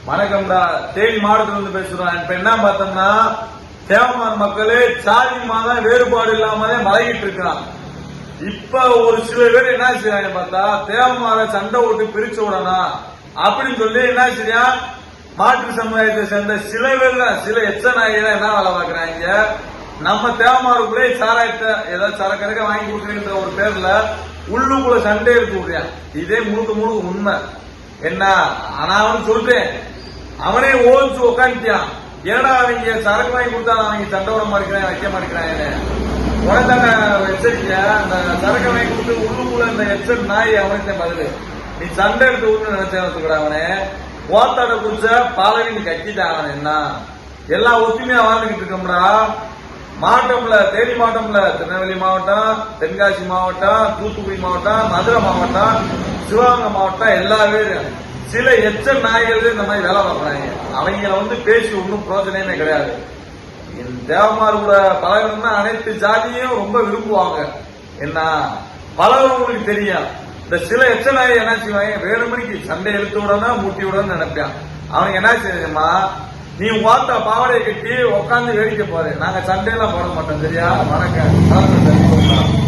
வணக்கம்டா. தேனி மாவட்டத்துல இருந்து பேசுறோம். இப்ப என்ன பார்த்தோம்னா, தேவமார் மக்களே சாதி மத வேறுபாடு இல்லாமலே மலையிட்டு இருக்கிறான். இப்ப ஒரு சில பேர் என்ன செய்யறாங்க பார்த்தா, தேவமார சண்டை ஓட்டு பிரிச்சு விடணும் அப்படின்னு சொல்லி என்ன செய்யா, மாற்று சமுதாயத்தை சேர்ந்த சில பேர் தான், சில எச்ச நாய்கள் என்ன வேலை பாக்குறாங்க, நம்ம தேவமாருக்குள்ளே சாராயத்தை ஏதாவது சரக்கரைக்க வாங்கி கொடுக்குறீங்கிற ஒரு பேர்ல உள்ளுக்குள்ள சண்டை எடுத்து விடுறான். இதே முழுக்க உண்மை. என்ன ஆனா அவனு சொல்றேன், அவனே ஓச்சு உக்காந்துட்டான். ஏன்னா அவங்க சரக்கு வாங்கி கொடுத்தா அவங்க சண்டை விட மாட்டேங்கிறான், வைக்க மாட்டேங்கிறாங்க. உடனே எச்சரிக்க அந்த சரக்கு வாங்கி கொடுத்து உள்ளுக்குள்ள இந்த எச்சர் நாய் அவனுக்கு பதில். நீ சண்டை எடுத்து விட்டு நினைச்ச அவனே ஓத்தாட குடிச்ச பாலவி நீ கட்டிட்டான். அவன் என்ன எல்லாம் ஒத்துமையா வாழ்ந்துகிட்டு இருக்கோம்டா. மாவட்டம்ல தேனி மாவட்டம்ல திருநெல்வேலி மாவட்டம், தென்காசி மாவட்டம், தூத்துக்குடி மாவட்டம், மதுரை மாவட்டம், சிவகங்கை மாவட்டம் எல்லா பேரும் சில எச்ச நாய்கள் இந்த மாதிரி வேலை பார்க்கறாங்க. அவங்கள பேசி ஒன்றும் பிரோஜனமே கிடையாது. தேவமார் கூட பழகணும்னா அனைத்து ஜாதியும் ரொம்ப விரும்புவாங்க. என்ன பழகிறவங்களுக்கு தெரியும். இந்த சில எச்ச நாய் என்ன செய்வாங்க, வேணுமணிக்கு சண்டை எழுத்து விடணும் மூட்டி விடணும்னு நினைப்பான். அவனுக்கு என்ன செய்யுமா, நீ வார்த்தா பாவாடையை கட்டி உட்காந்து வேடிக்கை பாரு, நாங்க சண்டையெல்லாம் போட மாட்டோம் சரியா. வணக்கம்.